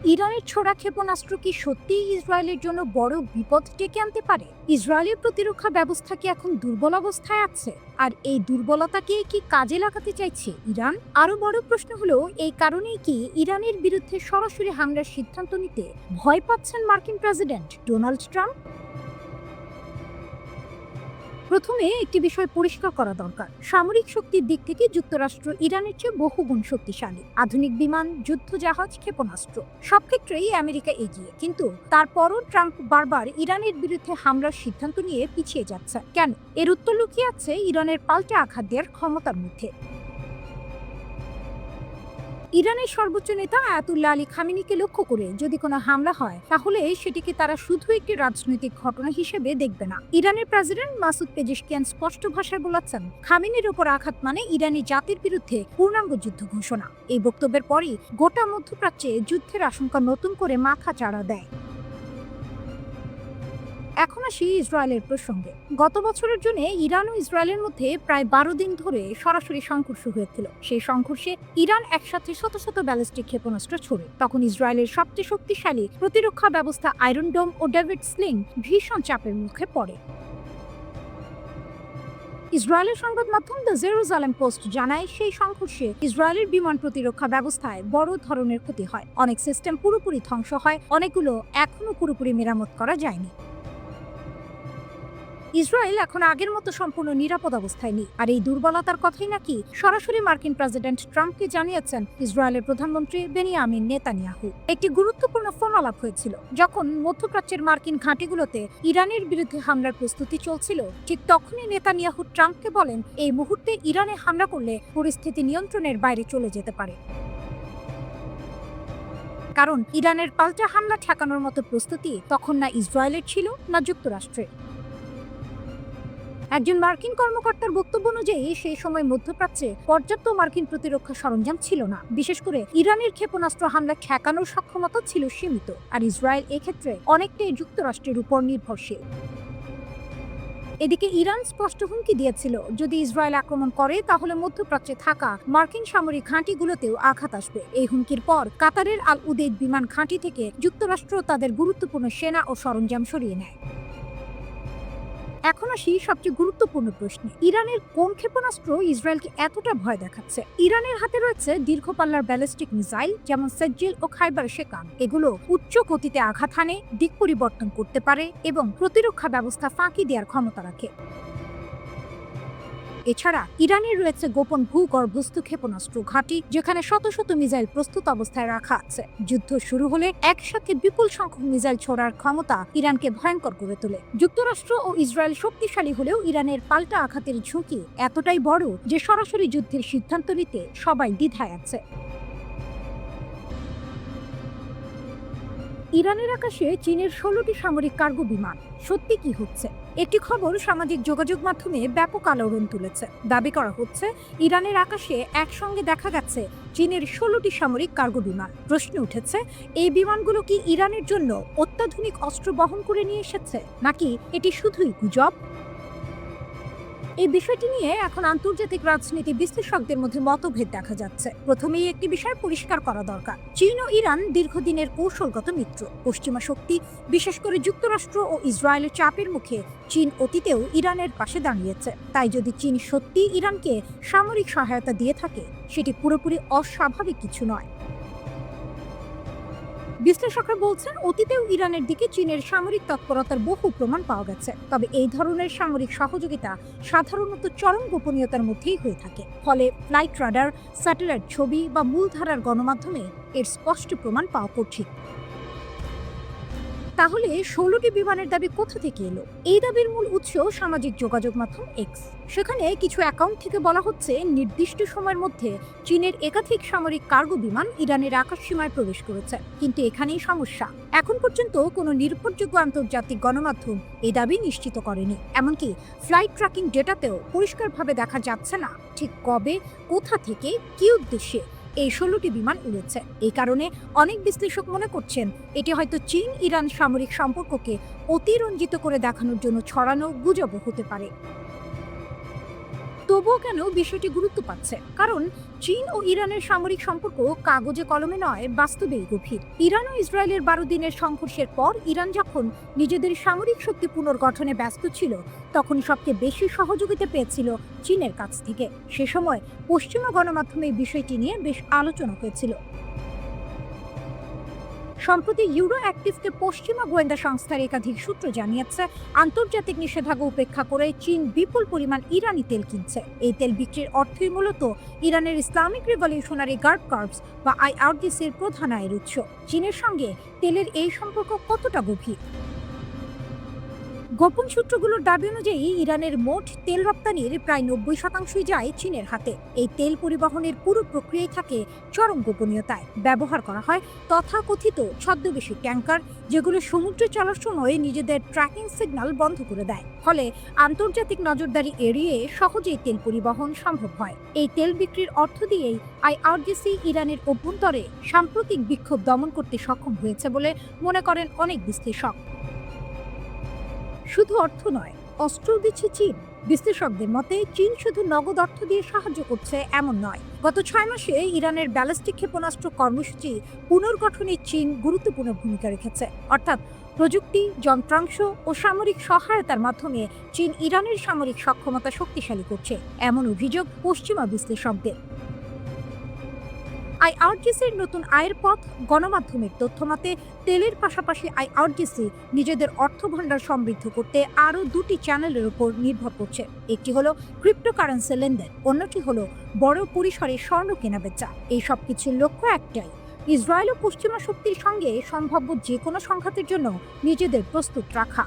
ইরানের ছোড়া ক্ষেপণাস্ত্র কি সত্যিই ইসরায়েলের জন্য বড় বিপদ ডেকে আনতে পারে? ইসরায়েলের প্রতিরক্ষা ব্যবস্থা কি এখন দুর্বল অবস্থায় আছে? আর এই দুর্বলতাকে কি কাজে লাগাতে চাইছে ইরান? আরো বড় প্রশ্ন হলো, এই কারণেই কি ইরানের বিরুদ্ধে সরাসরি হামলার সিদ্ধান্ত নিতে ভয় পাচ্ছেন মার্কিন প্রেসিডেন্ট ডোনাল্ড ট্রাম্প? প্রথমে একটি বিষয় পরিষ্কার করা দরকার। সামরিক শক্তির দিক থেকে যুক্তরাষ্ট্র ইরানের চেয়ে বহুগুণ শক্তিশালী। আধুনিক বিমান, যুদ্ধজাহাজ, ক্ষেপণাস্ত্র সব ক্ষেত্রেই আমেরিকা এগিয়ে। কিন্তু তারপরও ট্রাম্প বারবার ইরানের বিরুদ্ধে হামলার সিদ্ধান্ত নিয়ে পিছিয়ে যাচ্ছে কেন? এর উত্তর লুকিয়ে আছে ইরানের পাল্টা আঘাত দেওয়ার ক্ষমতার মধ্যে। ইরানের সর্বোচ্চ নেতা আয়াতুল্লাহ আলী খামেনিকে লক্ষ্য করে যদি কোনো হামলা হয়, তাহলে সেটিকে তারা শুধু একটি রাজনৈতিক ঘটনা হিসেবে দেখবে না। ইরানের প্রেসিডেন্ট মাসুদ পেজেশকিয়ান স্পষ্ট ভাষায় বলেছেন, খামেনির ওপর আঘাত মানে ইরানি জাতির বিরুদ্ধে পূর্ণাঙ্গ যুদ্ধ ঘোষণা। এই বক্তব্যের পরই গোটা মধ্যপ্রাচ্যে যুদ্ধের আশঙ্কা নতুন করে মাথা চাড়া দেয়। এখন আসি ইসরায়েলের প্রসঙ্গে। গত বছরের জন্য ইরান ও ইসরায়েলের মধ্যে প্রায় 12 দিন ধরে সরাসরি সংঘর্ষ হয়েছিল। সেই সংঘর্ষে ইরান একসাথে শত শত ব্যালিস্টিক ক্ষেপণাস্ত্র ছোড়ে। তখন ইসরায়েলের সবচেয়ে শক্তিশালী প্রতিরক্ষা ব্যবস্থা আয়রন ডোম ও ডেভিড স্লিং ভীষণ চাপের মুখে পড়ে। ইসরায়েলের সংবাদ মাধ্যম দ্য জেরুজালেম পোস্ট জানায়, সেই সংঘর্ষে ইসরায়েলের বিমান প্রতিরক্ষা ব্যবস্থায় বড় ধরনের ক্ষতি হয়। অনেক সিস্টেম পুরোপুরি ধ্বংস হয়, অনেকগুলো এখনো পুরোপুরি মেরামত করা যায়নি। ইসরায়েল এখন আগের মতো সম্পূর্ণ নিরাপদ অবস্থায় নেই। আর এই দুর্বলতার কথাই নাকি সরাসরি মার্কিন প্রেসিডেন্ট ট্রাম্পকে জানিয়েছেন ইসরায়েলের প্রধানমন্ত্রী বেনিয়ামিন নেতানিয়াহু। একটি গুরুত্বপূর্ণ ফোন আলাপ হয়েছিল যখন মধ্যপ্রাচ্যের মার্কিন ঘাঁটিগুলোতে ইরানের বিরুদ্ধে হামলার প্রস্তুতি চলছিল। ঠিক তখনই নেতানিয়াহু ট্রাম্পকে বলেন, এই মুহূর্তে ইরানে হামলা করলে পরিস্থিতি নিয়ন্ত্রণের বাইরে চলে যেতে পারে। কারণ ইরানের পাল্টা হামলা ঠেকানোর মতো প্রস্তুতি তখন না ইসরায়েলের ছিল, না যুক্তরাষ্ট্রের। একজন মার্কিন কর্মকর্তার বক্তব্য অনুযায়ী সেই সময় মধ্যপ্রাচ্যে পর্যাপ্ত মার্কিন প্রতিরক্ষা সরঞ্জাম ছিল না। বিশেষ করে ইরানের ক্ষেপণাস্ত্র হামলা ঠেকানোর সক্ষমতা ছিল সীমিত। আর ইসরায়েল এক্ষেত্রে অনেকটাই যুক্তরাষ্ট্রের উপর নির্ভরশীল। এদিকে ইরান স্পষ্ট হুমকি দিয়েছিল, যদি ইসরায়েল আক্রমণ করে তাহলে মধ্যপ্রাচ্যে থাকা মার্কিন সামরিক ঘাঁটিগুলোতেও আঘাত আসবে। এই হুমকির পর কাতারের আল উদেইদ বিমান ঘাঁটি থেকে যুক্তরাষ্ট্র তাদের গুরুত্বপূর্ণ সেনা ও সরঞ্জাম সরিয়ে নেয়। এখন আসি সবচেয়ে গুরুত্বপূর্ণ প্রশ্নে, ইরানের কোন ক্ষেপণাস্ত্র ইসরায়েলকে এতটা ভয় দেখাচ্ছে? ইরানের হাতে রয়েছে দীর্ঘপাল্লার ব্যালিস্টিক মিসাইল, যেমন সেজ্জিল ও খাইবার শেকান। এগুলো উচ্চ গতিতে আঘাত হানে, দিক পরিবর্তন করতে পারে এবং প্রতিরক্ষা ব্যবস্থা ফাঁকি দেওয়ার ক্ষমতা রাখে। এছাড়া ইরানের রয়েছে গোপন ভূগর্ভস্থ ক্ষেপণাস্ত্র ঘাঁটি, যেখানে শত শত মিসাইল প্রস্তুত অবস্থায় রাখা আছে। যুদ্ধ শুরু হলে একসাথে বিপুল সংখ্যক মিসাইল ছোড়ার ক্ষমতা ইরানকে ভয়ঙ্কর করে তোলে। যুক্তরাষ্ট্র ও ইসরায়েল শক্তিশালী হলেও ইরানের পাল্টা আঘাতের ঝুঁকি এতটাই বড় যে সরাসরি যুদ্ধের সিদ্ধান্ত নিতে সবাই দ্বিধায় আছে। ইরানের আকাশে চীনের 16টি সামরিক কার্গো বিমান। সত্যি কি হচ্ছে? একটি খবর সামাজিক যোগাযোগ মাধ্যমে ব্যাপক আলোড়ন তুলেছে। দাবি করা হচ্ছে, ইরানের আকাশে একসঙ্গে দেখা গেছে চীনের 16টি সামরিক কার্গো বিমান। প্রশ্ন উঠেছে, এই বিমানগুলো কি ইরানের জন্য অত্যাধুনিক অস্ত্র বহন করে নিয়ে এসেছে, নাকি এটি শুধুই গুজব? এই বিষয়টি নিয়ে এখন আন্তর্জাতিক রাজনীতি বিশ্লেষকদের মধ্যে মতভেদ দেখা যাচ্ছে। প্রথমেই একটি বিষয় পরিষ্কার করা দরকার, চীন ও ইরান দীর্ঘদিনের কৌশলগত মিত্র। পশ্চিমা শক্তি, বিশেষ করে যুক্তরাষ্ট্র ও ইসরায়েলের চাপের মুখে চীন অতীতেও ইরানের পাশে দাঁড়িয়েছে। তাই যদি চীন সত্যি ইরানকে সামরিক সহায়তা দিয়ে থাকে, সেটি পুরোপুরি অস্বাভাবিক কিছু নয়। বিশ্লেষকরা বলছেন, অতীতেও ইরানের দিকে চীনের সামরিক তৎপরতার বহু প্রমাণ পাওয়া গেছে। তবে এই ধরনের সামরিক সহযোগিতা সাধারণত চরম গোপনীয়তার মধ্যেই হয়ে থাকে। ফলে ফ্লাইট রাডার, স্যাটেলাইট ছবি বা মূলধারার গণমাধ্যমে এর স্পষ্ট প্রমাণ পাওয়া কঠিন। তাহলে 16টি বিমানের দাবি কোথা থেকে এলো? এই দাবির মূল উৎস সামাজিক যোগাযোগ মাধ্যম এক্স। সেখানে কিছু অ্যাকাউন্ট থেকে বলা হচ্ছে, নির্দিষ্ট সময়ের মধ্যে চীনের একাধিক সামরিক কার্গো বিমান ইরানের আকাশসীমায় প্রবেশ করেছে। কিন্তু এখানেই সমস্যা, এখন পর্যন্ত কোনো নির্ভরযোগ্য আন্তর্জাতিক গণমাধ্যম এই দাবি নিশ্চিত করেনি। এমনকি ফ্লাইট ট্র্যাকিং ডেটাতেও পরিষ্কারভাবে দেখা যাচ্ছে না ঠিক কবে, কোথা থেকে, কী উদ্দেশ্যে এই 16টি বিমান উড়েছে। এই কারণে অনেক বিশ্লেষক মনে করছেন, এটি হয়তো চীন ইরান সামরিক সম্পর্ককে অতিরঞ্জিত করে দেখানোর জন্য ছড়ানো গুজব হতে পারে। তবুও কেন বিষয়টি গুরুত্ব পাচ্ছে? কারণ চীন ও ইরানের সামরিক সম্পর্ক কাগজে কলমে নয়, বাস্তবেই গভীর। ইরান ও ইসরায়েলের 12 দিনের সংঘর্ষের পর ইরান যখন নিজেদের সামরিক শক্তি পুনর্গঠনে ব্যস্ত ছিল, তখন সবচেয়ে বেশি সহযোগিতা পেয়েছিল চীনের কাছ থেকে। সে সময় পশ্চিমা গণমাধ্যমে এই বিষয়টি নিয়ে বেশ আলোচনা হয়েছিল। সম্প্রতি ইউরো অ্যাক্টিভকে পশ্চিমা গোয়েন্দা সংস্থার একাধিক সূত্র জানিয়েছে, আন্তর্জাতিক নিষেধাজ্ঞা উপেক্ষা করে চীন বিপুল পরিমাণ ইরানি তেল কিনছে। এই তেল বিক্রির অর্থই মূলত ইরানের ইসলামিক রিভলিউশনারি গার্ড কর্পস বা আইআরজিসির প্রধান আয়ের উৎস। চীনের সঙ্গে তেলের এই সম্পর্ক কতটা গভীর? গোপন সূত্রগুলোর দাবি অনুযায়ী ইরানের মোট তেল রপ্তানির প্রায় 90% যায় চীনের হাতে। এই তেল পরিবহনের পুরো প্রক্রিয়াই থাকে চরম গোপনীয়তায়। ব্যবহার করা হয় তথাকথিত ছদ্মবেশী ট্যাঙ্কার, যেগুলো সমুদ্রে চলার সময় নিজেদের ট্র্যাকিং সিগন্যাল বন্ধ করে দেয়। ফলে আন্তর্জাতিক নজরদারি এড়িয়ে সহজেই তেল পরিবহন সম্ভব হয়। এই তেল বিক্রির অর্থ দিয়েই আইআরজিসি ইরানের অভ্যন্তরে সাম্প্রতিক বিক্ষোভ দমন করতে সক্ষম হয়েছে বলে মনে করেন অনেক বিশ্লেষক। শুধু অর্থ নয়, অস্ত্র দিচ্ছে চীন। বিশ্লেষকদের মতে চীন শুধু নগদ অর্থ দিয়ে সাহায্য করছে এমন নয়। গত 6 মাসে ইরানের ব্যালিস্টিক ক্ষেপণাস্ত্র কর্মসূচি পুনর্গঠনে চীন গুরুত্বপূর্ণ ভূমিকা রেখেছে। অর্থাৎ প্রযুক্তি, যন্ত্রাংশ ও সামরিক সহায়তার মাধ্যমে চীন ইরানের সামরিক সক্ষমতা শক্তিশালী করছে, এমন অভিযোগ পশ্চিমা বিশ্লেষকদের। আইআরজিসির নতুন আয়ের পথ। গণমাধ্যমের তথ্যমতে তেলের পাশাপাশি আইআরজিসি নিজেদের অর্থভাণ্ডার সমৃদ্ধ করতে আরও 2টি চ্যানেলের উপর নির্ভর করছে। একটি হলো ক্রিপ্টোকারেন্সি লেনদেন, অন্যটি হলো বড় পরিসরে স্বর্ণ কেনাবেচা। এই সব কিছুর লক্ষ্য একটাই, ইসরায়েল ও পশ্চিমা শক্তির সঙ্গে সম্ভাব্য যে কোনো সংঘাতের জন্য নিজেদের প্রস্তুত রাখা।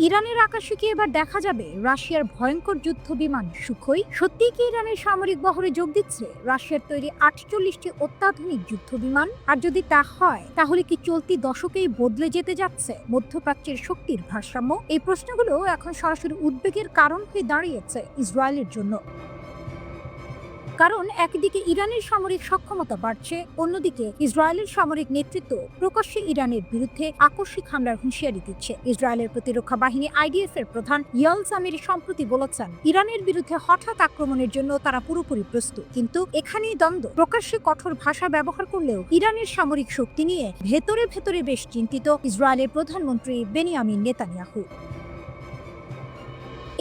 ইরানের আকাশে কি এবার দেখা যাবে রাশিয়ার ভয়ঙ্কর যুদ্ধ বিমান সুখোই? সত্যিই কি ইরানের সামরিক বহরে যোগ দিচ্ছে রাশিয়ার তৈরি 48টি অত্যাধুনিক যুদ্ধ বিমান? আর যদি তা হয়, তাহলে কি চলতি দশকেই বদলে যেতে যাচ্ছে মধ্যপ্রাচ্যের শক্তির ভারসাম্য? এই প্রশ্নগুলো এখন সরাসরি উদ্বেগের কারণ হয়ে দাঁড়িয়েছে ইসরায়েলের জন্য। কারণ একদিকে ইরানের সামরিক সক্ষমতা বাড়ছে, অন্যদিকে ইসরায়েলের সামরিক নেতৃত্ব প্রকাশ্যে ইরানের বিরুদ্ধে আকস্মিক হামলার হুঁশিয়ারি দিচ্ছে। ইসরায়েলের প্রতিরক্ষা বাহিনী আইডিএফ এর প্রধান ইয়াল জামিরি সম্প্রতি বলেছেন, ইরানের বিরুদ্ধে হঠাৎ আক্রমণের জন্য তারা পুরোপুরি প্রস্তুত। কিন্তু এখানেই দ্বন্দ্ব। প্রকাশ্যে কঠোর ভাষা ব্যবহার করলেও ইরানের সামরিক শক্তি নিয়ে ভেতরে ভেতরে বেশ চিন্তিত ইসরায়েলের প্রধানমন্ত্রী বেনিয়ামিন নেতানিয়াহু।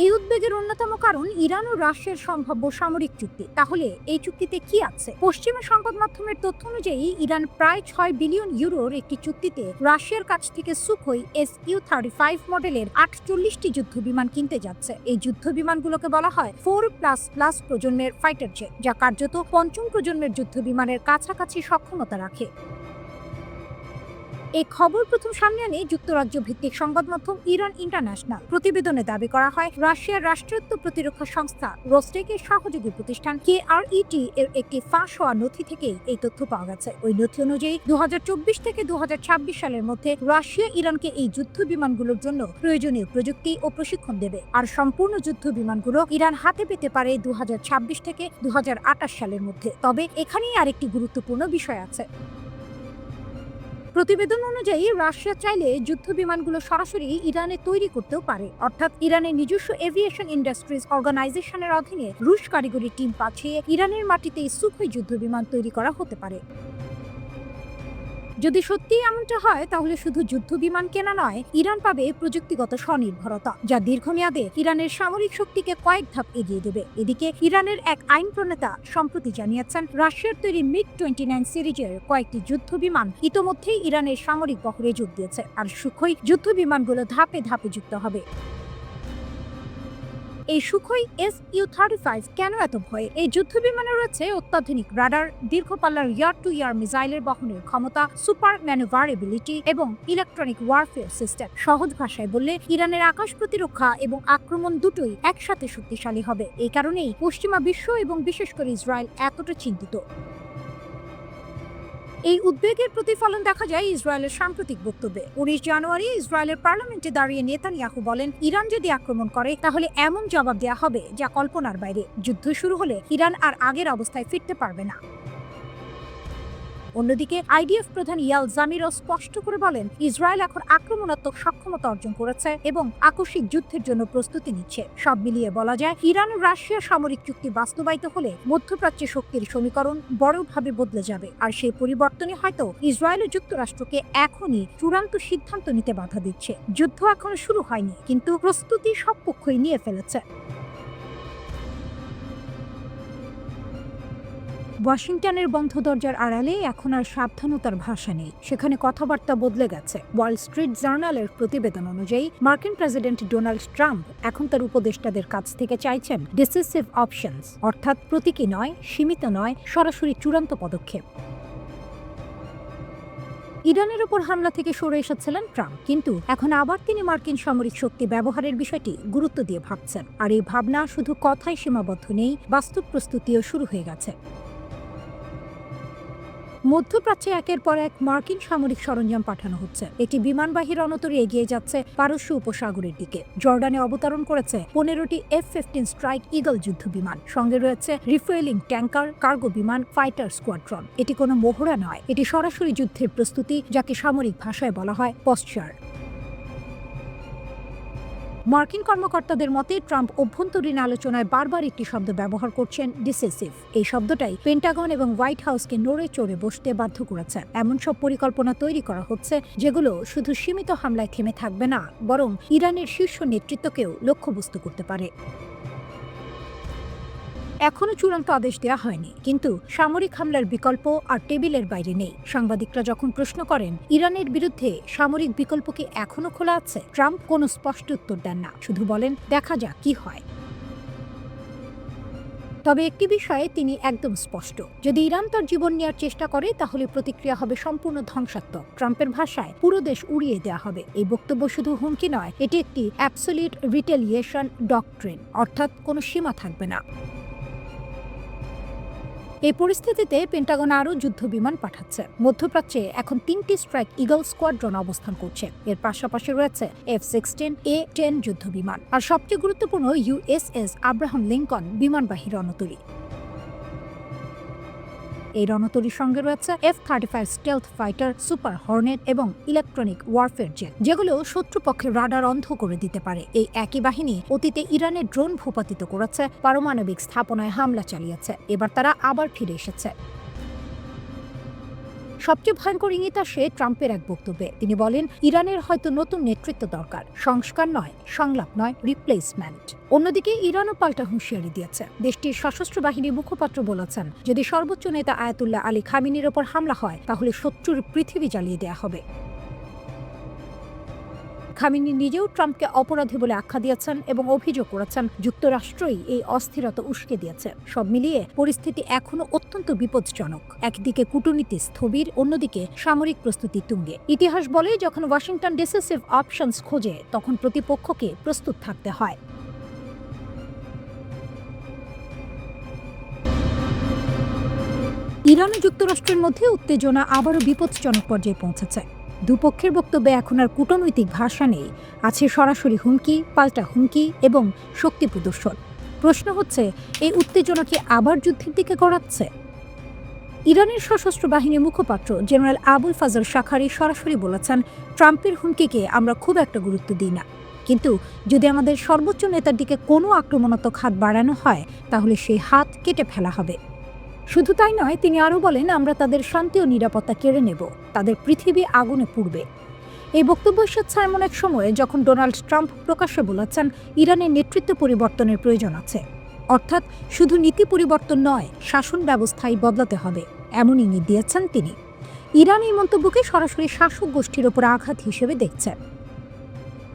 এই উদ্বেগের অন্যতম কারণ ইরান ও রাশিয়ার সম্ভাব্য সামরিক চুক্তি। তাহলে এই চুক্তিতে কি আছে? পশ্চিমা সংবাদ মাধ্যমের তথ্য অনুযায়ী ইরান প্রায় 6 বিলিয়ন ইউরোর একটি চুক্তিতে রাশিয়ার কাছ থেকে সুখোই Su-35 মডেলের 48টি যুদ্ধ বিমান কিনতে যাচ্ছে। এই যুদ্ধ বিমানগুলোকে বলা হয় 4++ প্রজন্মের ফাইটার জেট, যা কার্যত পঞ্চম প্রজন্মের যুদ্ধ বিমানের কাছাকাছি সক্ষমতা রাখে। এই খবর প্রথম সামনে আনে যুক্তরাজ্য ভিত্তিক সংবাদ মাধ্যম ইরান ইন্টারন্যাশনাল। প্রতিবেদনে দাবি করা হয়, রাশিয়ার রাষ্ট্রায়ত্ত প্রতিরক্ষা সংস্থা রোস্টেকের সহযোগী প্রতিষ্ঠান KRET এর একটি ফাঁস হওয়া নথি থেকে এই তথ্য পাওয়া গেছে। ওই নথি অনুযায়ী 2024 থেকে 2026 সালের মধ্যে রাশিয়া ইরানকে এই যুদ্ধ বিমানগুলোর জন্য প্রয়োজনীয় প্রযুক্তি ও প্রশিক্ষণ দেবে। আর সম্পূর্ণ যুদ্ধ বিমানগুলো ইরান হাতে পেতে পারে 2026 থেকে 2028 সালের মধ্যে। তবে এখানেই আরেকটি গুরুত্বপূর্ণ বিষয় আছে। প্রতিবেদন অনুযায়ী রাশিয়া চাইলে যুদ্ধ বিমানগুলো সরাসরি ইরানে তৈরি করতেও পারে। অর্থাৎ ইরানের নিজস্ব এভিয়েশন ইন্ডাস্ট্রিজ অর্গানাইজেশনের অধীনে রুশ কারিগরি টিম পাঠিয়ে ইরানের মাটিতে সুখোই যুদ্ধ বিমান তৈরি করা হতে পারে। যদি সত্যিই এমনটা হয়, তাহলে শুধু যুদ্ধ বিমান কেনা নয়, ইরান পাবে প্রযুক্তিগত স্বনির্ভরতা, যা দীর্ঘমেয়াদে ইরানের সামরিক শক্তিকে কয়েক ধাপ এগিয়ে দেবে। এদিকে ইরানের এক আইন প্রণেতা সম্প্রতি জানিয়েছেন, রাশিয়ার তৈরি MiG-29 সিরিজের কয়েকটি যুদ্ধ বিমান ইতোমধ্যেই ইরানের সামরিক বহরে যোগ দিয়েছে, আর সুখোই যুদ্ধ বিমানগুলো ধাপে ধাপে যুক্ত হবে। এই সুখোই Su-35 কেন এত ভয়? এই যুদ্ধ বিমানে রয়েছে অত্যাধুনিক রাডার, দীর্ঘপাল্লার ইয়ার টু ইয়ার মিসাইলের বহনের ক্ষমতা, সুপার ম্যানুভারেবিলিটি এবং ইলেকট্রনিক ওয়ারফেয়ার সিস্টেম। সহজ ভাষায় বললে, ইরানের আকাশ প্রতিরক্ষা এবং আক্রমণ দুটোই একসাথে শক্তিশালী হবে। এই কারণেই পশ্চিমা বিশ্ব এবং বিশেষ করে ইসরায়েল এতটা চিন্তিত। এই উদ্বেগের প্রতিফলন দেখা যায় ইসরায়েলের সাম্প্রতিক বক্তব্যে। 19 জানুয়ারি ইসরায়েলের পার্লামেন্টে দাঁড়িয়ে নেতানিয়াহু বলেন, ইরান যদি আক্রমণ করে তাহলে এমন জবাব দেওয়া হবে যা কল্পনার বাইরে। যুদ্ধ শুরু হলে ইরান আর আগের অবস্থায় ফিরতে পারবে না। অন্যদিকে আইডিএফ প্রধান ইয়াল জামিরও স্পষ্ট করে বলেন, ইসরায়েল এখন আক্রমণাত্মক সক্ষমতা অর্জন করেছে এবং আকস্মিক যুদ্ধের জন্য প্রস্তুতি নিচ্ছে। সব মিলিয়ে বলা যায়, ইরান ও রাশিয়া সামরিক চুক্তি বাস্তবায়িত হলে মধ্যপ্রাচ্যে শক্তির সমীকরণ বড়ভাবে বদলে যাবে, আর সেই পরিবর্তনই হয়তো ইসরায়েল ও যুক্তরাষ্ট্রকে এখনই চূড়ান্ত সিদ্ধান্ত নিতে বাধা দিচ্ছে। যুদ্ধ এখনো শুরু হয়নি, কিন্তু প্রস্তুতি সব পক্ষই নিয়ে ফেলেছে। ওয়াশিংটনের বন্ধ দরজার আড়ালে এখন আর সাবধানতার ভাষা নেই, সেখানে কথাবার্তা বদলে গেছে। ওয়াল স্ট্রিট জার্নালের প্রতিবেদন অনুযায়ী মার্কিন প্রেসিডেন্ট ডোনাল্ড ট্রাম্প এখন তার উপদেষ্টাদের কাছ থেকে চাইছেন ডিসিসিভ অপশনস, অর্থাৎ প্রতীকী নয়, সীমিত নয়, সরাসরি চূড়ান্ত পদক্ষেপ। ইরানের উপর হামলা থেকে সরে এসেছিলেন ট্রাম্প, কিন্তু এখন আবার তিনি মার্কিন সামরিক শক্তি ব্যবহারের বিষয়টি গুরুত্ব দিয়ে ভাবছেন। আর এই ভাবনা শুধু কথায় সীমাবদ্ধ নেই, বাস্তব প্রস্তুতিও শুরু হয়ে গেছে। মধ্যপ্রাচ্যে একের পর এক মার্কিন সামরিক সরঞ্জাম পাঠানো হচ্ছে। একটি বিমানবাহী রণতরী এগিয়ে যাচ্ছে পারস্য উপসাগরের দিকে। জর্ডানে অবতরণ করেছে 15টি F-15 স্ট্রাইক ঈগল যুদ্ধ বিমান, সঙ্গে রয়েছে রিফুয়েলিং ট্যাঙ্কার, কার্গো বিমান, ফাইটার স্কোয়াড্রন। এটি কোনো মহড়া নয়, এটি সরাসরি যুদ্ধের প্রস্তুতি, যাকে সামরিক ভাষায় বলা হয় পশ্চার। মার্কিন কর্মকর্তাদের মতে ট্রাম্প অভ্যন্তরীণ আলোচনায় বারবার একটি শব্দ ব্যবহার করছেন, ডিসিসিভ। এই শব্দটাই পেন্টাগন এবং হোয়াইট হাউসকে নড়ে চড়ে বসতে বাধ্য করেছে। এমন সব পরিকল্পনা তৈরি করা হচ্ছে যেগুলো শুধু সীমিত হামলায় থেমে থাকবে না, বরং ইরানের শীর্ষ নেতৃত্বকেও লক্ষ্যবস্তু করতে পারে। এখনো চূড়ান্ত আদেশ দেওয়া হয়নি, কিন্তু সামরিক হামলার বিকল্প আর টেবিলের বাইরে নেই। সাংবাদিকরা যখন প্রশ্ন করেন ইরানের বিরুদ্ধে সামরিক বিকল্প কি এখনো খোলা আছে, ট্রাম্প কোনো স্পষ্ট উত্তর দেন না, শুধু বলেন দেখা যাক কি হয়। তবে একটি বিষয়ে তিনি একদম স্পষ্ট, যদি ইরান তার জীবন নেওয়ার চেষ্টা করে তাহলে প্রতিক্রিয়া হবে সম্পূর্ণ ধ্বংসাত্মক। ট্রাম্পের ভাষায় পুরো দেশ উড়িয়ে দেওয়া হবে। এই বক্তব্য শুধু হুমকি নয়, এটি একটি অ্যাবসলিউট রিটেলিয়েশন ডক্ট্রিন, অর্থাৎ কোনো সীমা থাকবে না। এই পরিস্থিতিতে পেন্টাগন আরও যুদ্ধ বিমান পাঠাচ্ছে। মধ্যপ্রাচ্যে এখন 3টি স্ট্রাইক ঈগল স্কোয়াড্রন অবস্থান করছে। এর পাশাপাশি রয়েছে F-16A-10 যুদ্ধ বিমান, আর সবচেয়ে গুরুত্বপূর্ণ USS আব্রাহাম লিঙ্কন বিমানবাহী রণতরী। এই রণতরীর সঙ্গে রয়েছে F-35 stealth fighter, super Hornet এবং ইলেকট্রনিক ওয়ারফেয়ার জেট, যেগুলো শত্রুপক্ষের রাডার অন্ধ করে দিতে পারে। এই একই বাহিনী অতীতে ইরানের ড্রোন ভূপাতিত করেছে, পারমাণবিক স্থাপনায় হামলা চালিয়েছে। এবার তারা আবার ফিরে এসেছে। সবচেয়ে ভয়ঙ্কর ইঙ্গিত আসে ট্রাম্পের এক বক্তব্যে। তিনি বলেন, ইরানের হয়তো নতুন নেতৃত্ব দরকার, সংস্কার নয়, সংলাপ নয়, রিপ্লেসমেন্ট। অন্যদিকে ইরানও পাল্টা হুঁশিয়ারি দিয়েছে। দেশটির সশস্ত্র বাহিনীর মুখপাত্র বলেছেন, যদি সর্বোচ্চ নেতা আয়াতুল্লাহ আলী খামেনির ওপর হামলা হয় তাহলে শত্রুর পৃথিবী জ্বালিয়ে দেওয়া হবে। খামেনি নিজেও ট্রাম্পকে অপরাধী বলে আখ্যা দিয়েছেন এবং অভিযোগ করেছেন যুক্তরাষ্ট্রই এই অস্থিরতা উস্কে দিয়েছে। সব মিলিয়ে পরিস্থিতি এখনো অত্যন্ত বিপজ্জনক। একদিকে কূটনীতি স্থবির, অন্যদিকে সামরিক প্রস্তুতি তুঙ্গে। ইতিহাস বলে, যখন ওয়াশিংটন ডিসিসিভ অপশনস খোঁজে তখন প্রতিপক্ষকে প্রস্তুত থাকতে হয়। ইরান ও যুক্তরাষ্ট্রের মধ্যে উত্তেজনা আবারও বিপজ্জনক পর্যায়ে পৌঁছেছে। দুপক্ষের বক্তব্যে এখন আর কূটনৈতিক ভাষা নেই, আছে সরাসরি হুমকি, পাল্টা হুমকি এবং শক্তি প্রদর্শন। প্রশ্ন হচ্ছে, এই উত্তেজনা কি আবার যুদ্ধের দিকে গড়াচ্ছে? ইরানের সশস্ত্র বাহিনীর মুখপাত্র জেনারেল আবুল ফাজল শাখারি সরাসরি বলেছেন, ট্রাম্পের হুমকিকে আমরা খুব একটা গুরুত্ব দিই না, কিন্তু যদি আমাদের সর্বোচ্চ নেতার দিকে কোনো আক্রমণাত্মক হাত বাড়ানো হয় তাহলে সেই হাত কেটে ফেলা হবে। শুধু তাই নয়, তিনি আরও বলেন, আমরা তাদের শান্তি ও নিরাপত্তা কেড়ে নেব, তাদের পৃথিবী আগুনে পুড়বে। এই বক্তব্য এসেছে এমন এক সময়ে যখন ডোনাল্ড ট্রাম্প প্রকাশ্যে বলেছেন ইরানের নেতৃত্ব পরিবর্তনের প্রয়োজন আছে, অর্থাৎ শুধু নীতি পরিবর্তন নয়, শাসন ব্যবস্থাই বদলাতে হবে, এমন ইঙ্গিত দিয়েছেন তিনি। ইরান এই মন্তব্যকে সরাসরি শাসক গোষ্ঠীর ওপর আঘাত হিসেবে দেখছে।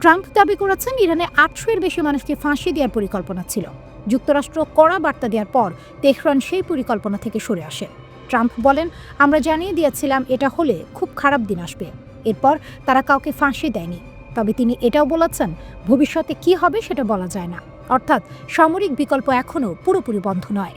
ট্রাম্প দাবি করেছেন ইরানে 800-এর বেশি মানুষকে ফাঁসি দেওয়ার পরিকল্পনা ছিল। যুক্তরাষ্ট্র কড়া বার্তা দেওয়ার পর তেহরান সেই পরিকল্পনা থেকে সরে আসে। ট্রাম্প বলেন, আমরা জানিয়ে দিয়েছিলাম এটা হলে খুব খারাপ দিন আসবে। এরপর তারা কাউকে ফাঁসি দেয়নি। তবে তিনি এটাও বলেছেন, ভবিষ্যতে কি হবে সেটা বলা যায় না, অর্থাৎ সামরিক বিকল্প এখনও পুরোপুরি বন্ধ নয়।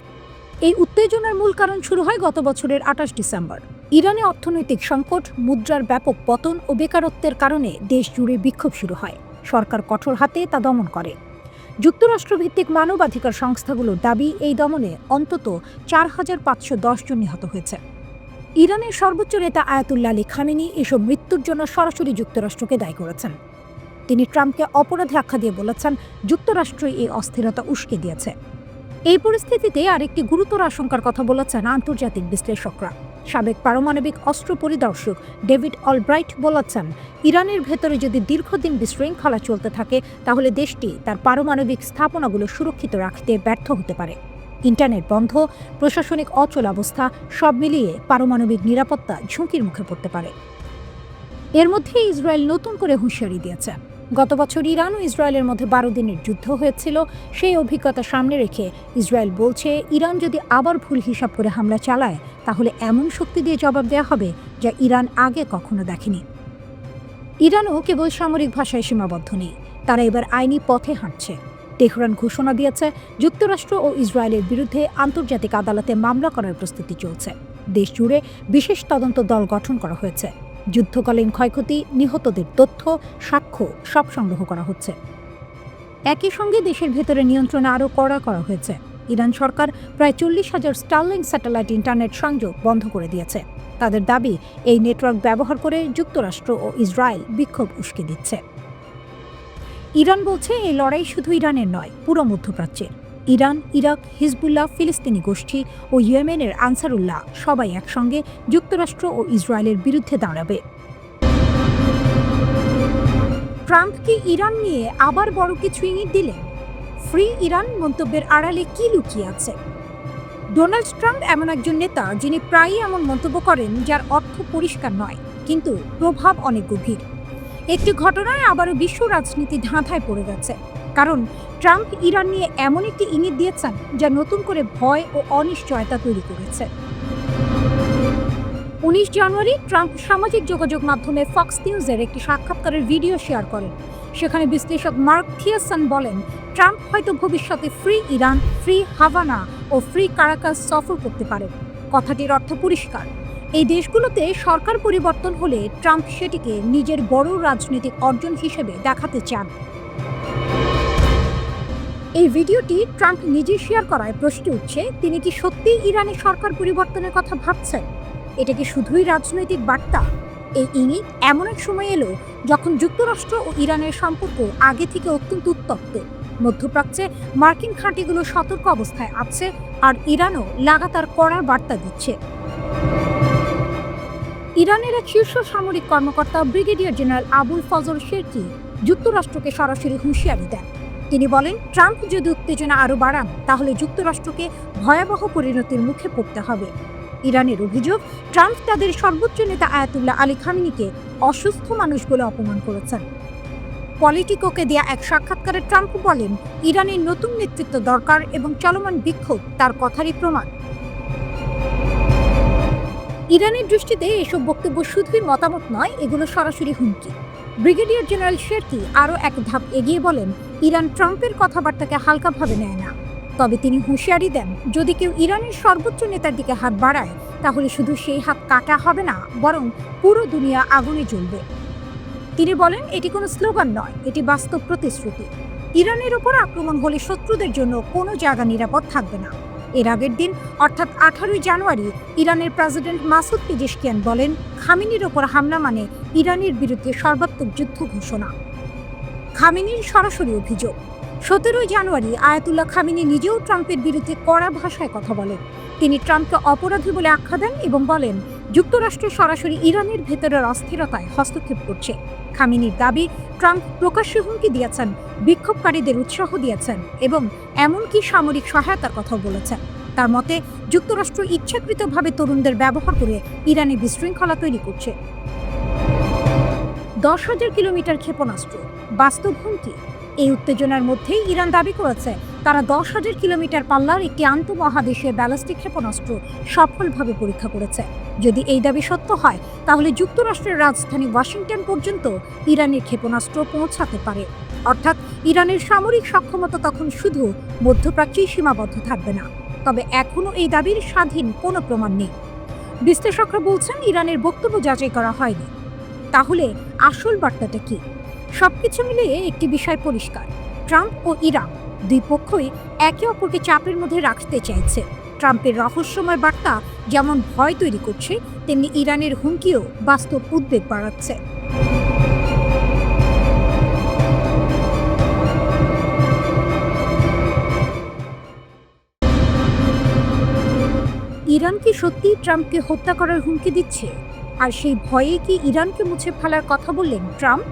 এই উত্তেজনার মূল কারণ শুরু হয় গত বছরের 28 ডিসেম্বর। ইরানে অর্থনৈতিক সংকট, মুদ্রার ব্যাপক পতন ও বেকারত্বের কারণে দেশ জুড়ে বিক্ষোভ শুরু হয়। সরকার কঠোর হাতে তা দমন করে। যুক্তরাষ্ট্রভিত্তিক মানবাধিকার সংস্থাগুলোর দাবি, এই দমনে অন্তত 4510 জন নিহত হয়েছে। ইরানের সর্বোচ্চ নেতা আয়াতুল্লাহ আলী খামেনি এসব মৃত্যুর জন্য সরাসরি যুক্তরাষ্ট্রকে দায়ী করেছেন। তিনি ট্রাম্পকে অপরাধী আখ্যা দিয়ে বলেছেন, যুক্তরাষ্ট্রই এই অস্থিরতা উস্কে দিয়েছে। এই পরিস্থিতিতে আরেকটি গুরুতর আশঙ্কার কথা বলেছেন আন্তর্জাতিক বিশ্লেষকরা। সাবেক পারমাণবিক অস্ত্র পরিদর্শক ডেভিড অলব্রাইট বলেছেন, ইরানের ভেতরে যদি দীর্ঘদিন বিশৃঙ্খলা চলতে থাকে তাহলে দেশটি তার পারমাণবিক স্থাপনাগুলো সুরক্ষিত রাখতে ব্যর্থ হতে পারে। ইন্টারনেট বন্ধ, প্রশাসনিক অচলাবস্থা সব মিলিয়ে পারমাণবিক নিরাপত্তা ঝুঁকির মুখে পড়তে পারে। এর মধ্যে ইসরায়েল নতুন করে হুঁশিয়ারি দিয়েছে। গত বছর ইরান ও ইসরায়েলের মধ্যে 12 দিনের যুদ্ধ হয়েছিল। সেই অভিজ্ঞতা সামনে রেখে ইসরায়েল বলছে, ইরান যদি আবার ভুল হিসাব করে হামলা চালায় তাহলে এমন শক্তি দিয়ে জবাব দেওয়া হবে যা ইরান আগে কখনো দেখেনি। ইরানও কেবল সামরিক ভাষায় সীমাবদ্ধ নেই, তারা এবার আইনি পথে হাঁটছে। তেহরান ঘোষণা দিয়েছে, যুক্তরাষ্ট্র ও ইসরায়েলের বিরুদ্ধে আন্তর্জাতিক আদালতে মামলা করার প্রস্তুতি চলছে। দেশ জুড়ে বিশেষ তদন্ত দল গঠন করা হয়েছে। যুদ্ধকালীন ক্ষয়ক্ষতি, নিহতদের তথ্য, সাক্ষ্য সব সংগ্রহ করা হচ্ছে। একই সঙ্গে দেশের ভেতরে নিয়ন্ত্রণ আরও কড়া করা হয়েছে। ইরান সরকার প্রায় 40,000 স্টারলিংক স্যাটেলাইট ইন্টারনেট সংযোগ বন্ধ করে দিয়েছে। তাদের দাবি, এই নেটওয়ার্ক ব্যবহার করে যুক্তরাষ্ট্র ও ইসরায়েল বিক্ষোভ উস্কে দিচ্ছে। ইরান বলছে, এই লড়াই শুধু ইরানের নয়, পুরো মধ্যপ্রাচ্যের। ইরান, ইরাক, হিজবুল্লাহ, ফিলিস্তিনি গোষ্ঠী ও ইয়েমেনের আনসারুল্লাহ সবাই একসঙ্গে যুক্তরাষ্ট্র ও ইসরায়েলের বিরুদ্ধে দাঁড়াবে। ট্রাম্প কি ইরান নিয়ে আবার বড় কিছু ইঙ্গিত দিলেন? ফ্রি ইরান মন্তব্যের আড়ালে কি লুকিয়ে আছে? ডোনাল্ড ট্রাম্প এমন একজন নেতা যিনি প্রায়ই এমন মন্তব্য করেন যার অর্থ পরিষ্কার নয়, কিন্তু প্রভাব অনেক গভীর। একটি ঘটনায় আবারও বিশ্ব রাজনীতি ধাঁধায় পড়ে গেছে, কারণ ট্রাম্প ইরান নিয়ে এমন একটি ইঙ্গিত দিয়েছেন যা নতুন করে ভয় ও অনিশ্চয়তা তৈরি করেছে। 19 জানুয়ারি ট্রাম্প সামাজিক যোগাযোগ মাধ্যমে ফক্স নিউজের একটি সাক্ষাৎকারের ভিডিও শেয়ার করেন। সেখানে বিশ্লেষক মার্ক থিয়ারসন বলেন, ট্রাম্প হয়তো ভবিষ্যতে ফ্রি ইরান, ফ্রি হাভানা ও ফ্রি কারাকাস সফর করতে পারেন। কথাটির অর্থ পরিষ্কার, এই দেশগুলোতে সরকার পরিবর্তন হলে ট্রাম্প সেটিকে নিজের বড় রাজনৈতিক অর্জন হিসেবে দেখাতে চান। এই ভিডিওটি ট্রাম্প নিজে শেয়ার করায় প্রশ্ন উঠছে, তিনি কি সত্যিই ইরানি সরকার পরিবর্তনের কথা ভাবছেন? এটা কি শুধুই রাজনৈতিক বার্তা? এই ইঙ্গিত এমন এক সময় এলো যখন যুক্তরাষ্ট্র ও ইরানের সম্পর্ক আগে থেকে অত্যন্ত উত্তপ্ত। মধ্যপ্রাচ্যে মার্কিন ঘাঁটিগুলো সতর্ক অবস্থায় আছে, আর ইরানও লাগাতার কড়া বার্তা দিচ্ছে। ইরানের এক শীর্ষ সামরিক কর্মকর্তা brigadier general Abul Fazal Cherki যুক্তরাষ্ট্রকে সরাসরি হুঁশিয়ারি দেন। তিনি বলেন, ট্রাম্প যদি উত্তেজনা আরও বাড়ান তাহলে যুক্তরাষ্ট্রকে ভয়াবহ পরিণতির মুখে পড়তে হবে। ইরানের অভিযোগ, ট্রাম্প তাদের সর্বোচ্চ নেতা আয়াতুল্লাহ আলী খামেনিকে অসুস্থ মানুষ বলে অপমান করেছেন। পলিটিকোকে দেয়া এক সাক্ষাৎকারে ট্রাম্প বলেন, ইরানের নতুন নেতৃত্ব দরকার এবং চলমান বিক্ষোভ তার কথারই প্রমাণ। ইরানের দৃষ্টিতে এসব বক্তব্য শুধুই মতামত নয়, এগুলো সরাসরি হুমকি। ব্রিগেডিয়ার জেনারেল শেরকি আরও এক ধাপ এগিয়ে বলেন, ইরান ট্রাম্পের কথাবার্তাকে হালকাভাবে নেয় না। তবে তিনি হুঁশিয়ারি দেন, যদি কেউ ইরানের সর্বোচ্চ নেতার দিকে হাত বাড়ায় তাহলে শুধু সেই হাত কাটা হবে না, বরং পুরো দুনিয়া আগুনে জ্বলবে। তিনি বলেন, এটি কোনো স্লোগান নয়, এটি বাস্তব প্রতিশ্রুতি। ইরানের ওপর আক্রমণ হলে শত্রুদের জন্য কোনো জায়গা নিরাপদ থাকবে না। এর আগের দিন অর্থাৎ 18 জানুয়ারি ইরানের প্রেসিডেন্ট মাসুদ পেজেশকিয়ান বলেন, খামেনির ওপর হামলা মানে ইরানের বিরুদ্ধে সর্বাত্মক যুদ্ধ ঘোষণা। খামেনির সরাসরি অভিযোগ, 17 জানুয়ারি আয়াতুল্লাহ খামেনি নিজেও ট্রাম্পের বিরুদ্ধে কড়া ভাষায় কথা বলেন। তিনি ট্রাম্পকে অপরাধী বলে আখ্যা দেন এবং বলেন, যুক্তরাষ্ট্র সরাসরি ইরানের ভেতরের অস্থিরতায় হস্তক্ষেপ করছে। খামেনির দাবি, ট্রাম্প প্রকাশ্যে হুমকি দিয়েছেন, বিক্ষোভকারীদের উৎসাহ দিয়েছেন এবং এমনকি সামরিক সহায়তার কথাও বলেছেন। তার মতে, যুক্তরাষ্ট্র ইচ্ছাকৃতভাবে তরুণদের ব্যবহার করে ইরানে বিশৃঙ্খলা তৈরি করছে। 10,000 কিলোমিটার ক্ষেপণাস্ত্র, বাস্তব হুমকি। এই উত্তেজনার মধ্যেই ইরান দাবি করেছে, তারা 10,000 কিলোমিটার পাল্লার একটি আন্তঃমহাদেশীয় ব্যালিস্টিক ক্ষেপণাস্ত্র সফলভাবে পরীক্ষা করেছে। যদি এই দাবি সত্য হয় তাহলে যুক্তরাষ্ট্রের রাজধানী ওয়াশিংটন পর্যন্ত ইরানের ক্ষেপণাস্ত্র পৌঁছাতে পারে। অর্থাৎ ইরানের সামরিক সক্ষমতা তখন শুধু মধ্যপ্রাচ্যেই সীমাবদ্ধ থাকবে না। তবে এখনও এই দাবির স্বাধীন কোনো প্রমাণ নেই। বিশ্লেষকরা বলছেন, ইরানের বক্তব্য যাচাই করা হয়নি। তাহলে আসল বার্তাটা কি? সবকিছু মিলিয়ে একটি বিষয় পরিষ্কার, ট্রাম্প ও ইরান দুই পক্ষই একে অপরকে চাপের মধ্যে রাখতে চাইছে। ট্রাম্পের রহস্যময় বার্তা যেমন ভয় তৈরি করছে, তেমনি ইরানের হুমকিও বাস্তব উদ্বেগ বাড়াচ্ছে। ইরান কি সত্যিই ট্রাম্পকে হত্যা করার হুমকি দিচ্ছে? আর সেই ভয়ে কি ইরানকে মুছে ফেলার কথা বললেন ট্রাম্প?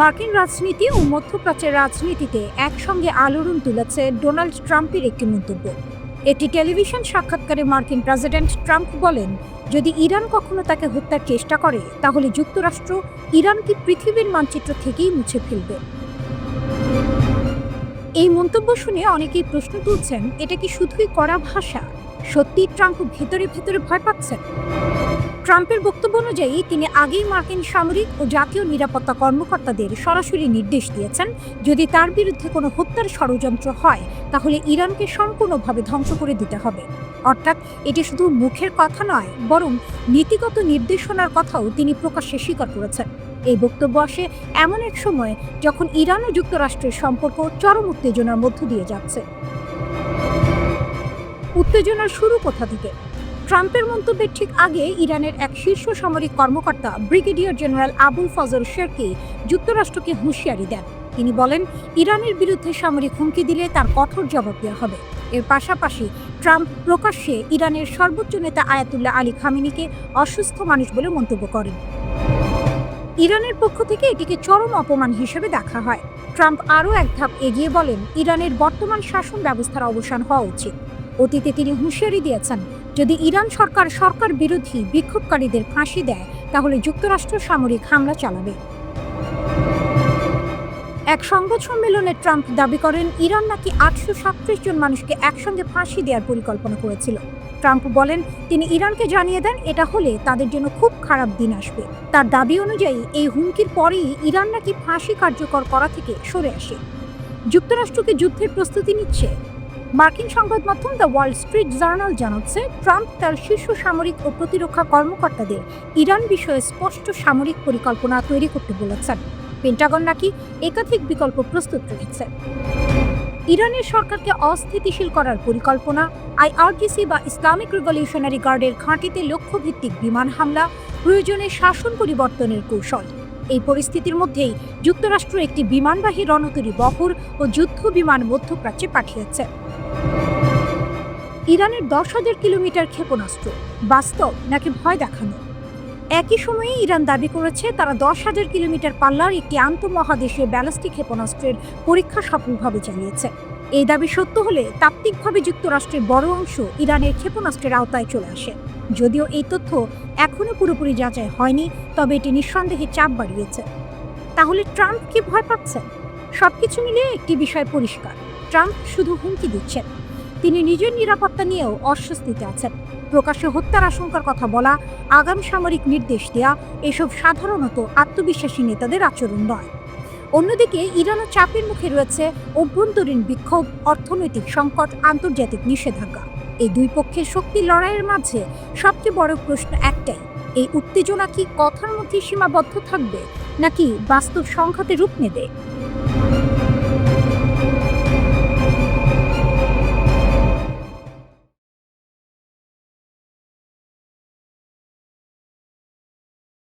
মার্কিন রাজনীতি ও মধ্যপ্রাচ্যের রাজনীতিতে একসঙ্গে আলোড়ন তুলেছে ডোনাল্ড ট্রাম্পের একটি মন্তব্য। একটি টেলিভিশন সাক্ষাৎকারে মার্কিন প্রেসিডেন্ট ট্রাম্প বলেন, যদি ইরান কখনো তাকে হত্যার চেষ্টা করে তাহলে যুক্তরাষ্ট্র ইরানকে পৃথিবীর মানচিত্র থেকেই মুছে ফেলবে। এই মন্তব্য শুনে অনেকেই প্রশ্ন তুলছেন, এটা কি শুধুই কড়া ভাষা? সত্যি ট্রাম্প ভেতরে ভেতরে ভয় পাচ্ছেন? ট্রাম্পের বক্তব্য অনুযায়ী তিনি আগেই মার্কিন সামরিক ও জাতীয় নিরাপত্তা কর্মকর্তাদের সরাসরি নির্দেশ দিয়েছেন, যদি তার বিরুদ্ধে কোনো হত্যার ষড়যন্ত্র হয় তাহলে ইরানকে সম্পূর্ণভাবে ধ্বংস করে দিতে হবে। অর্থাৎ এটি শুধু মুখের কথা নয়, বরং নীতিগত নির্দেশনার কথাও তিনি প্রকাশ্যে স্বীকার করেছেন। এই বক্তব্য আসে এমন এক সময় যখন ইরান ও যুক্তরাষ্ট্রের সম্পর্ক চরম উত্তেজনার মধ্য দিয়ে যাচ্ছে। উত্তেজনার শুরু কোথা থেকে? ট্রাম্পের মন্তব্যের ঠিক আগে ইরানের এক শীর্ষ সামরিক কর্মকর্তা brigadier general Abul Fazal Cherki যুক্তরাষ্ট্রকে হুঁশিয়ারি দেন। তিনি বলেন, ইরানের বিরুদ্ধে সামরিক হুমকি দিলে তার কঠোর জবাব দেওয়া হবে। এর পাশাপাশি ট্রাম্প প্রকাশ্যে ইরানের সর্বোচ্চ নেতা আয়াতুল্লাহ আলী খামেনিকে অসুস্থ মানুষ বলে মন্তব্য করেন। ইরানের পক্ষ থেকে এটিকে চরম অপমান হিসেবে দেখা হয়। ট্রাম্প আরও এক ধাপ এগিয়ে বলেন, ইরানের বর্তমান শাসন ব্যবস্থার অবসান হওয়া উচিত। অতীতে তিনি হুঁশিয়ারি দিয়েছেন, যদি ইরান সরকার বিরোধী বিক্ষোভকারীদের ফাঁসি দেয় তাহলে যুক্তরাষ্ট্র সামরিক হামলা চালাবে। এক সংবাদ সম্মেলনে ট্রাম্প দাবি করেন, ইরান নাকি 837 জন মানুষকে একসঙ্গে ফাঁসি দেওয়ার পরিকল্পনা করেছিল। ট্রাম্প বলেন, তিনি ইরানকে জানিয়ে দেন এটা হলে তাদের জন্য খুব খারাপ দিন আসবে। তার দাবি অনুযায়ী এই হুমকির পরেই ইরান নাকি ফাঁসি কার্যকর করা থেকে সরে আসে। যুক্তরাষ্ট্রকে যুদ্ধের প্রস্তুতি নিচ্ছে। মার্কিন সংবাদ মাধ্যম দ্য ওয়াল স্ট্রিট জার্নাল জানাচ্ছে, ট্রাম্প তার শীর্ষ সামরিক ও প্রতিরক্ষা কর্মকর্তাদের ইরান বিষয়ে স্পষ্ট সামরিক পরিকল্পনা তৈরি করতে বলেছেন। পেন্টাগন নাকি একাধিক বিকল্প প্রস্তুত রেখেছে। ইরানের সরকারকে অস্থিতিশীল করার পরিকল্পনা, আইআরজিসি বা ইসলামিক রিভলিউশনারি গার্ডের ঘাঁটিতে লক্ষ্যভিত্তিক বিমান হামলা, প্রয়োজনে শাসন পরিবর্তনের কৌশল। এই পরিস্থিতির মধ্যেই যুক্তরাষ্ট্র একটি বিমানবাহী রণতরী বহর ও যুদ্ধ বিমান মধ্যপ্রাচ্যে পাঠিয়েছে। ইরানের 10,000 কিলোমিটার ক্ষেপণাস্ত্র বাস্তব নাকি ভয় দেখানো? একই সময়ে ইরান দাবি করেছে তারা 10,000 কিলোমিটার পাল্লার একটি আন্তঃমহাদেশীয় ব্যালিস্টিক ক্ষেপণাস্ত্রের পরীক্ষা সফলভাবে চালিয়েছে। এই দাবি সত্য হলে তাত্ত্বিকভাবে যুক্তরাষ্ট্রের বড় অংশ ইরানের ক্ষেপণাস্ত্রের আওতায় চলে আসে। যদিও এই তথ্য এখনো পুরোপুরি যাচাই হয়নি, তবে এটি নিঃসন্দেহে চাপ বাড়িয়েছে। তাহলে ট্রাম্প কি ভয় পাচ্ছেন? সবকিছু মিলিয়ে একটি বিষয় পরিষ্কার, ট্রাম্প শুধু হুমকি দিচ্ছেন, তিনি নিজের নিরাপত্তা নিয়েও অস্বস্তিতে আছেন। প্রকাশ্যে হত্যার আশঙ্কার কথা বলা, আগাম সামরিক নির্দেশ দেয়া, এসব সাধারণত আত্মবিশ্বাসী নেতাদের আচরণ নয়। অন্যদিকে ইরানও চাপের মুখে রয়েছে অভ্যন্তরীণ বিক্ষোভ, অর্থনৈতিক সংকট, আন্তর্জাতিক নিষেধাজ্ঞা। এই দুই পক্ষের শক্তির লড়াইয়ের মাঝে সবচেয়ে বড় প্রশ্ন একটাই, এই উত্তেজনা কি কথার মধ্যে সীমাবদ্ধ থাকবে নাকি বাস্তব সংঘাতে রূপ নেবে?